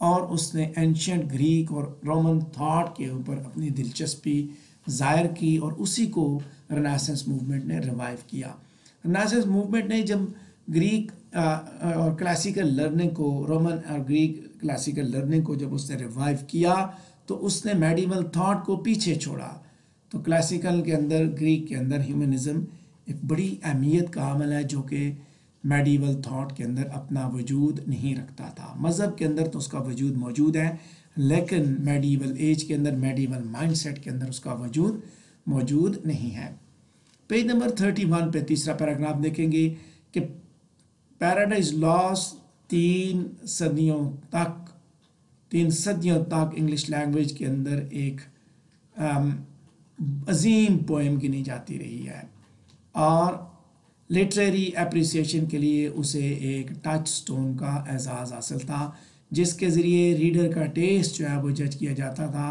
اور اس نے ancient Greek اور رومن تھاٹ کے اوپر اپنی دلچسپی ظاہر کی اور اسی کو رنیسنس موومنٹ نے ریوائیو کیا. رنیسنس موومنٹ نے جب گریک اور کلاسیکل لرننگ کو رومن اور گریک کلاسیکل لرننگ کو جب اس نے ریوائیو کیا تو اس نے میڈیول تھاٹ کو پیچھے چھوڑا. تو کلاسیکل کے اندر گریک کے اندر ہیومنزم ایک بڑی اہمیت کا عمل ہے جو کہ میڈیول تھاٹ کے اندر اپنا وجود نہیں رکھتا تھا. مذہب کے اندر تو اس کا وجود موجود ہے لیکن میڈیول ایج کے اندر میڈیول مائنڈ سیٹ کے اندر اس کا وجود موجود نہیں ہے. پیج نمبر 31 پہ تیسرا پیراگراف دیکھیں گے کہ پیراڈائز لاسٹ 3 صدیوں تک انگلش لینگویج کے اندر ایک عظیم پوئم گنی جاتی رہی ہے اور لٹریری اپریسیشن کے لیے اسے ایک ٹچ سٹون کا اعزاز حاصل تھا جس کے ذریعے ریڈر کا ٹیسٹ جو ہے وہ جج کیا جاتا تھا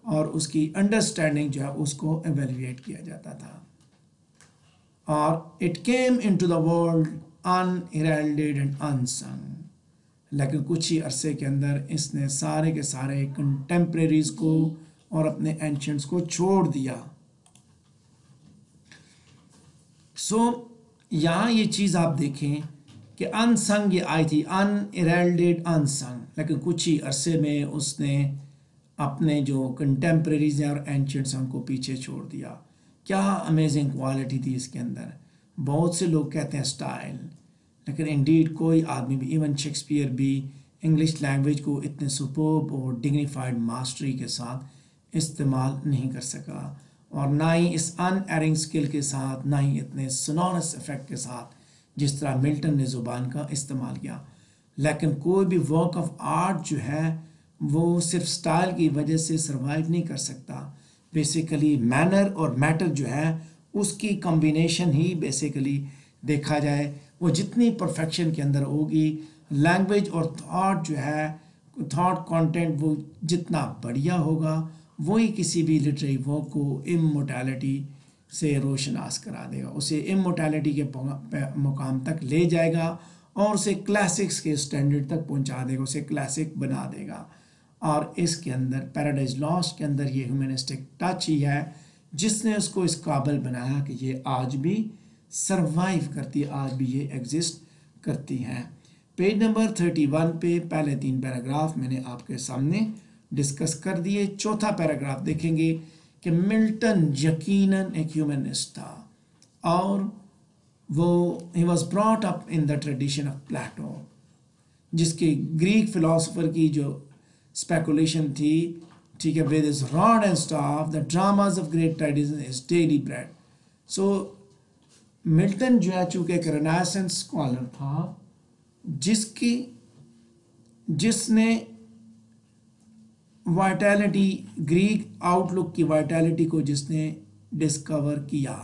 اور اس کی انڈرسٹینڈنگ جو ہے اس کو ایویلویٹ کیا جاتا تھا. اور it came into the world unheralded and unsung. لیکن کچھ ہی عرصے کے اندر اس نے سارے کے سارے کنٹمپریریز کو اور اپنے اینشنٹس کو چھوڑ دیا. یہاں یہ چیز آپ دیکھیں کہ انسنگ یہ آئی تھی ان ہیرلڈیڈ انسنگ، لیکن کچھ ہی عرصے میں اس نے اپنے جو کنٹمپریریز ہیں اور اینشنٹس ہیں ان کو پیچھے چھوڑ دیا. کیا امیزنگ کوالٹی تھی اس کے اندر. بہت سے لوگ کہتے ہیں سٹائل، لیکن انڈیڈ کوئی آدمی بھی ایون شیکسپیئر بھی انگلش لینگویج کو اتنے سپرب اور ڈگنیفائڈ ماسٹری کے ساتھ استعمال نہیں کر سکا اور نہ ہی اس ان ایرنگ سکل کے ساتھ، نہ ہی اتنے سونورس افیکٹ کے ساتھ جس طرح ملٹن نے زبان کا استعمال کیا. لیکن کوئی بھی ورک آف آرٹ جو ہے وہ صرف سٹائل کی وجہ سے سروائیو نہیں کر سکتا. بیسیکلی مینر اور میٹر جو ہے اس کی کمبینیشن ہی بیسیکلی دیکھا جائے وہ جتنی پرفیکشن کے اندر ہوگی لینگویج اور تھاٹ جو ہے تھاٹ کانٹینٹ وہ جتنا بڑھیا ہوگا وہی کسی بھی لٹریری ورک کو امورٹیلٹی سے روشناس کرا دے گا، اسے امورٹیلٹی کے مقام تک لے جائے گا اور اسے کلاسکس کے سٹینڈرڈ تک پہنچا دے گا، اسے کلاسک بنا دے گا. اور اس کے اندر پیراڈائز لاسٹ کے اندر یہ ہیومنسٹک ٹچ ہی ہے جس نے اس کو اس قابل بنایا کہ یہ آج بھی سروائیو کرتی ہے، آج بھی یہ ایگزسٹ کرتی ہیں. پیج نمبر 31 پہ پہلے 3 پیراگراف میں نے آپ کے سامنے ڈسکس کر دیے. چوتھا پیراگراف دیکھیں گے کہ ملٹن یقیناً ایک ہیومنسٹ تھا اور وہ ہی was brought up in the tradition of Plato, جس کی گریک فلاسفر کی جو اسپیکولیشن تھی، ٹھیک ہے، with his rod and staff the dramas of great tradition is daily bread. So Milton جو ہے چونکہ ایک رینیسنس اسکالر تھا جس نے وائٹیلٹی گریک آؤٹ لک کی وائٹیلٹی کو جس نے ڈسکور کیا.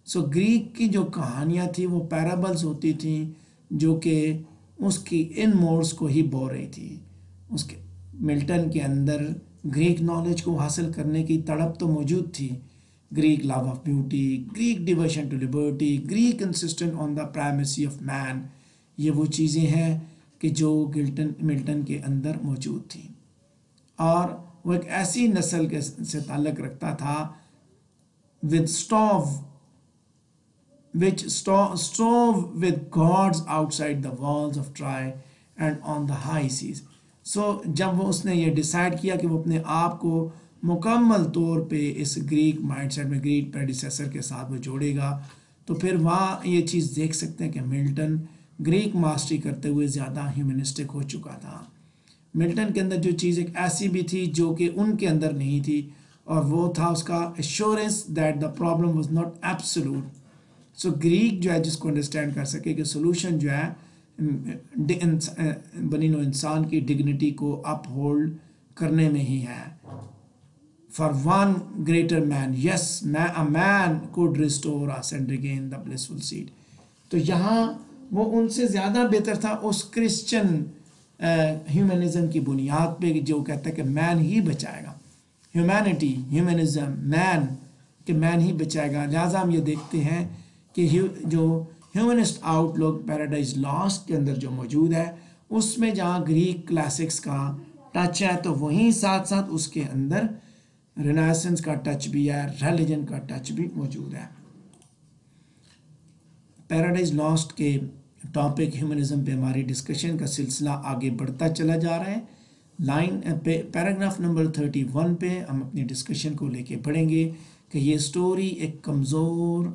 سو گریک کی جو کہانیاں تھیں وہ پیرابلز ہوتی تھیں جو کہ اس کی ان موڈس کو ہی بو رہی تھی. اس کے ملٹن کے اندر گریک نالج کو حاصل کرنے کی تڑپ تو موجود تھی، Greek love of beauty, Greek devotion to liberty, Greek insistence on the primacy of man. یہ وہ چیزیں ہیں کہ جو ملٹن کے اندر موجود تھیں اور وہ ایک ایسی نسل کے سے تعلق رکھتا تھا which strove with gods outside the walls of Troy and on the high seas. جب وہ اس نے یہ ڈیسائیڈ کیا کہ وہ اپنے آپ کو مکمل طور پہ اس گریک مائنڈ سیٹ میں گریک پریڈیسیسر کے ساتھ وہ جوڑے گا تو پھر وہاں یہ چیز دیکھ سکتے ہیں کہ ملٹن گریک ماسٹری کرتے ہوئے زیادہ ہیومنسٹک ہو چکا تھا. ملٹن کے اندر جو چیز ایک ایسی بھی تھی جو کہ ان کے اندر نہیں تھی اور وہ تھا اس کا assurance that the problem was not absolute. So Greek جو ہے جس کو انڈرسٹینڈ کر سکے کہ سولوشن جو ہے بنی نوع انسان کی ڈگنیٹی کو اپ ہولڈ کرنے میں ہی ہے. For one greater man yes a man could restore us and regain the blissful seat. تو یہاں وہ ان سے زیادہ بہتر تھا اس کرسچن ہیومنزم کی بنیاد پہ جو کہتا ہے کہ مین ہی بچائے گا، ہیومینٹی ہیومنزم مین کہ مین ہی بچائے گا. لہٰذا ہم یہ دیکھتے ہیں کہ جو ہیومنسٹ آؤٹ لک پیراڈائز لاسٹ کے اندر جو موجود ہے اس میں جہاں گریک کلاسکس کا ٹچ ہے تو وہیں ساتھ ساتھ اس کے اندر رینیسنس کا ٹچ بھی ہے, ریلیجن کا ٹچ بھی موجود ہے. پیراڈائز لاسٹ کے ٹاپک ہیومنزم پہ ہماری ڈسکشن کا سلسلہ آگے بڑھتا چلا جا رہا ہے. پیراگراف نمبر 31 پہ ہم اپنی ڈسکشن کو لے کے بڑھیں گے کہ یہ سٹوری ایک کمزور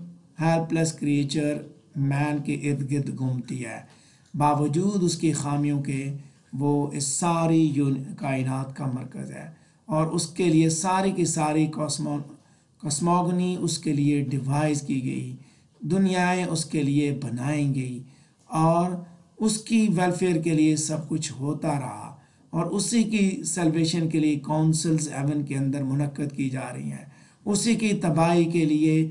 ہیلپ لیس کریچر مین کے ارد گرد گھومتی ہے. باوجود اس کی خامیوں کے وہ اس ساری کائنات کا مرکز ہے, اور اس کے لیے ساری کی ساری کاسموگنی اس کے لیے ڈیوائز کی گئی, دنیایں اس کے لیے بنائیں گئی, اور اس کی ویلفیئر کے لیے سب کچھ ہوتا رہا, اور اسی کی سیلویشن کے لیے کونسلز ایون کے اندر منعقد کی جا رہی ہیں, اسی کی تباہی کے لیے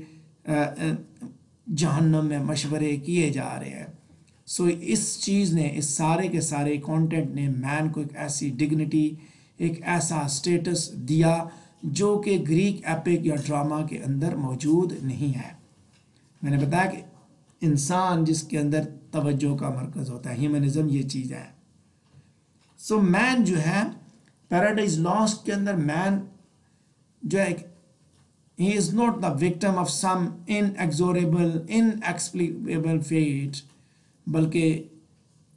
جہنم میں مشورے کیے جا رہے ہیں. سو اس چیز نے, اس سارے کے سارے کانٹینٹ نے مین کو ایک ایسی ڈگنیٹی, ایک ایسا سٹیٹس دیا جو کہ گریک ایپک یا ڈرامہ کے اندر موجود نہیں ہے. میں نے بتایا کہ انسان جس کے اندر توجہ کا مرکز ہوتا ہے, ہیومنزم یہ چیز ہے. سو مین جو ہے پیراڈائز لاسٹ کے اندر مین جو ہے, he is not the victim of some inexorable, inexplicable fate, بلکہ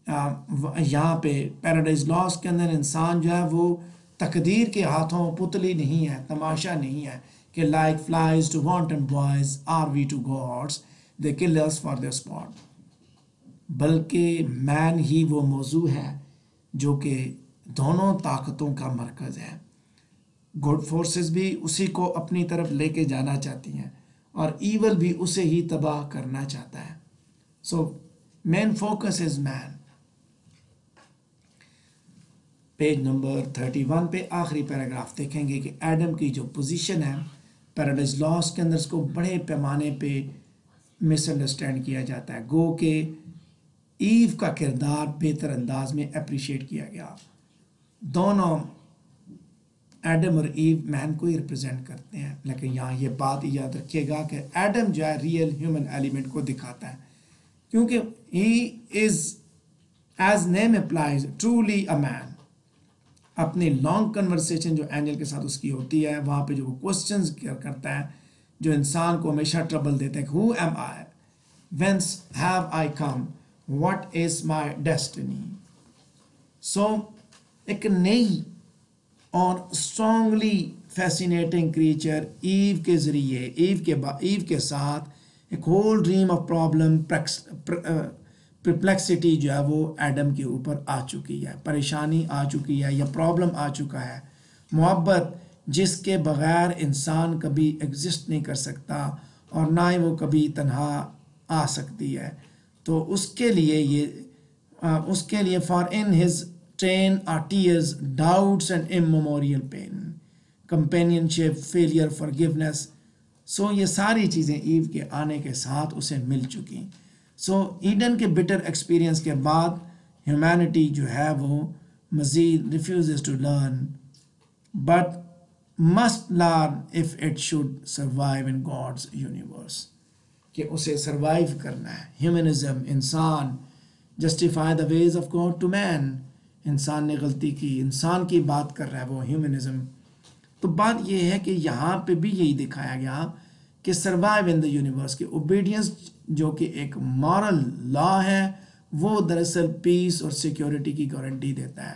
یہاں پہ پیراڈائز لاسٹ کے اندر انسان جو ہے وہ تقدیر کے ہاتھوں پتلی نہیں ہے, تماشا نہیں ہے کہ like flies to wanton boys are we to gods, they kill us for their sport. بلکہ مین ہی وہ موضوع ہے جو کہ دونوں طاقتوں کا مرکز ہے. گڈ فورسز بھی اسی کو اپنی طرف لے کے جانا چاہتی ہیں, اور ایول بھی اسے ہی تباہ کرنا چاہتا ہے. So man focus is man. Page number 31 پہ آخری پیراگراف دیکھیں گے کہ ایڈم کی جو پوزیشن ہے پیراڈائز لاسٹ کے اندر, اس کو بڑے پیمانے پہ مس انڈرسٹینڈ کیا جاتا ہے. گو کہ ایو کا کردار بہتر انداز میں اپریشیٹ کیا گیا. دونوں ایڈم اور ایو مین کو ہی ریپرزینٹ کرتے ہیں, لیکن یہاں یہ بات یاد رکھیے گا کہ ایڈم جو ہے ریئل ہیومن ایلیمنٹ کو دکھاتا ہے, کیونکہ he is as name applies truly a man. اپنی لانگ کنورسیشن جو اینجل کے ساتھ اس کی ہوتی ہے, وہاں پہ جو وہ کوسچنز کرتا ہے جو انسان کو ہمیشہ ٹربل دیتے ہیں, who am I, whence have I come, what is my destiny. So ایک نئی اور اسٹرانگلی فیسینیٹنگ کریچر ایو کے ذریعے, ایو کے ساتھ ایک whole dream of problem Perplexity جو ہے وہ ایڈم کے اوپر آ چکی ہے, پریشانی آ چکی ہے یا پرابلم آ چکا ہے. محبت جس کے بغیر انسان کبھی ایگزسٹ نہیں کر سکتا, اور نہ ہی وہ کبھی تنہا آ سکتی ہے. تو اس کے لیے for in his train are tears, doubts and immemorial pain, companionship, failure, forgiveness. سو یہ ساری چیزیں ایو کے آنے کے ساتھ اسے مل چکی. سو ایڈن کے بٹر ایکسپیرینس کے بعد ہیومینٹی جو ہے وہ مزید refuses to learn but must learn if it should survive in God's universe. کہ اسے سروائیو کرنا ہے. ہیومنزم, انسان, justify the ways of God to man. انسان نے غلطی کی, انسان کی بات کر رہا ہے وہ ہیومنزم. تو بات یہ ہے کہ یہاں پہ بھی یہی دکھایا گیا کہ سروائیو ان دا یونیورس, کی اوبیڈینس جو کہ ایک مورل لا ہے وہ دراصل پیس اور سیکیورٹی کی گارنٹی دیتا ہے,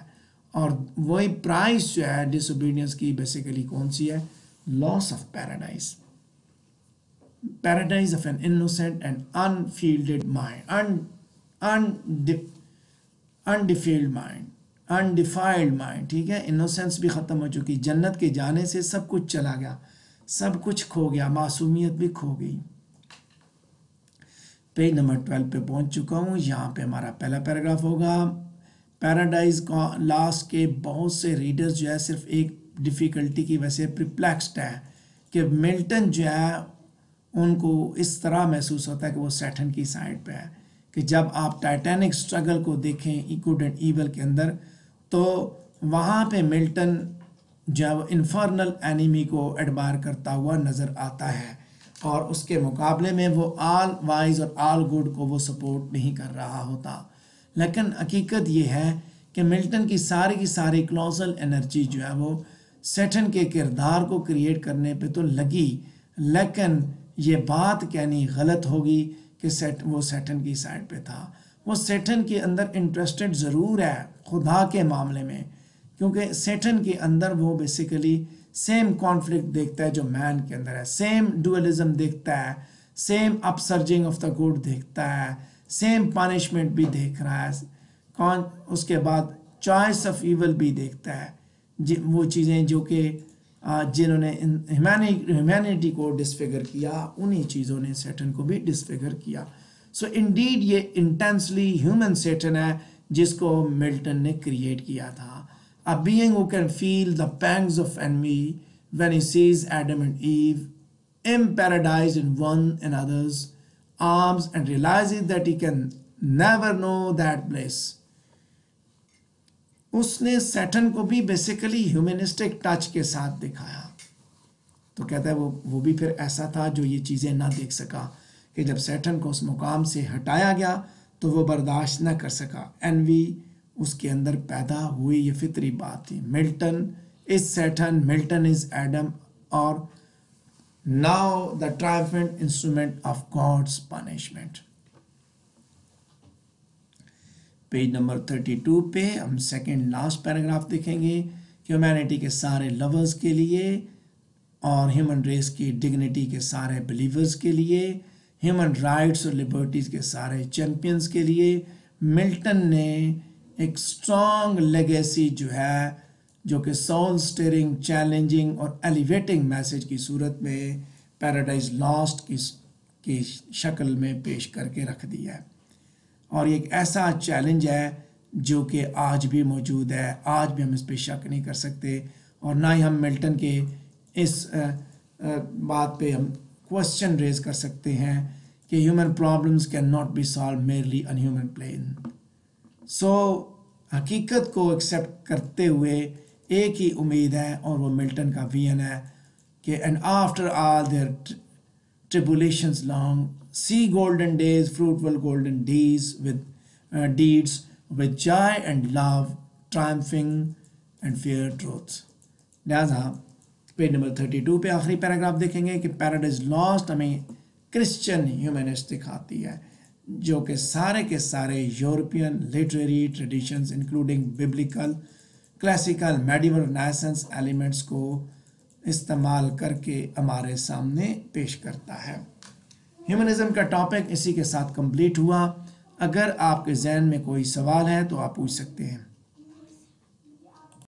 اور وہی پرائز جو ہے ڈس اوبیڈینس کی بیسیکلی کون سی ہے, loss of paradise. Paradise of an innocent and undefiled mind, undefiled mind, undefiled mind. ٹھیک ہے, انوسینس بھی ختم ہو چکی, جنت کے جانے سے سب کچھ چلا گیا, سب کچھ کھو گیا, معصومیت بھی کھو گئی. پیج نمبر 12 پہ پہنچ چکا ہوں. یہاں پہ ہمارا پہلا پیراگراف ہوگا. پیراڈائز کا لاسٹ کے بہت سے ریڈرز جو ہے صرف ایک ڈیفیکلٹی کی وجہ سے پرپلیکسڈ ہے کہ ملٹن جو ہے ان کو اس طرح محسوس ہوتا ہے کہ وہ سیٹن کی سائڈ پہ ہے, کہ جب آپ ٹائٹینک سٹرگل کو دیکھیں گڈ اینڈ ایول کے اندر, تو وہاں پہ ملٹن جو ہے وہ انفرنل اینیمی کو ایڈمائر کرتا ہوا نظر آتا ہے, اور اس کے مقابلے میں وہ آل وائز اور آل گڈ کو وہ سپورٹ نہیں کر رہا ہوتا. لیکن حقیقت یہ ہے کہ کہ ملٹن کی ساری کلوزل انرجی جو ہے وہ سیٹن کے کردار کو کریٹ کرنے پہ تو لگی، لیکن یہ بات کہنی غلط ہوگی کہ وہ سیٹن کی سائڈ پہ تھا. وہ سیٹن کے اندر انٹرسٹڈ ضرور ہے خدا کے معاملے میں، کیونکہ سیٹن کے اندر وہ بیسیکلی سیم کانفلکٹ دیکھتا ہے جو مین کے اندر ہے، سیم ڈوئلزم دیکھتا ہے، same upsurging of the good دیکھتا ہے، سیم پانشمنٹ بھی دیکھ رہا ہے، اس کے بعد چوائس آف ایول بھی دیکھتا ہے، وہ چیزیں جو کہ جنہوں نے ہیومینٹی کو ڈسفگر کیا انہی چیزوں نے سیٹن کو بھی ڈسفگر کیا. سو انڈیڈ یہ انٹینسلی ہیومن سیٹن ہے جس کو ملٹن نے کریٹ کیا تھا. A being who can feel the pangs of envy when he sees Adam and Eve imparadised in one another's arms and realizes that he can never know that bliss. اس نے Satan کو بھی basically humanistic touch کے ساتھ دکھایا. تو کہتا ہے وہ بھی پھر ایسا تھا جو یہ چیزیں نہ دیکھ سکا کہ جب سیٹن کو اس مقام سے ہٹایا گیا تو وہ برداشت نہ کر سکا. انوی اس کے اندر پیدا ہوئی، یہ فطری بات تھی. Milton is Satan, Milton is Adam, اور now the triumphant instrument of God's punishment. Page number 32 پہ ہم سیکنڈ لاسٹ پیراگراف دیکھیں گے کہ ہیومینٹی کے سارے لورز کے لیے اور ہیومن ریس کی ڈگنیٹی کے سارے بلیورز کے لیے، ہیومن رائٹس اور لبرٹیز کے سارے چیمپئنز کے لیے ملٹن نے ایک اسٹرانگ لیگیسی جو ہے، جو کہ سول سٹیرنگ، چیلنجنگ اور ایلیویٹنگ میسج کی صورت میں پیراڈائز لاسٹ کی شکل میں پیش کر کے رکھ دیا ہے. اور یہ ایک ایسا چیلنج ہے جو کہ آج بھی موجود ہے، آج بھی ہم اس پہ شک نہیں کر سکتے، اور نہ ہی ہم ملٹن کے اس بات پہ ہم کوشچن ریز کر سکتے ہیں کہ human problems cannot be solve merely on human plane. So حقیقت کو ایکسیپٹ کرتے ہوئے ایک ہی امید ہے، اور وہ ملٹن کا ویژن ہے کہ and after all their tribulations long, see golden days, fruitful golden days with deeds with joy and love, triumphing and fear truth. لہذا پیج نمبر 32 پہ آخری پیراگراف دیکھیں گے کہ پیراڈائز لاسٹ ہمیں کرسچن ہیومنسٹ دکھاتی ہے، جو کہ سارے کے سارے European literary traditions including biblical, classical, medieval, renaissance elements کو استعمال کر کے ہمارے سامنے پیش کرتا ہے. ہیومنزم کا ٹاپک اسی کے ساتھ کمپلیٹ ہوا. اگر آپ کے ذہن میں کوئی سوال ہے تو آپ پوچھ سکتے ہیں.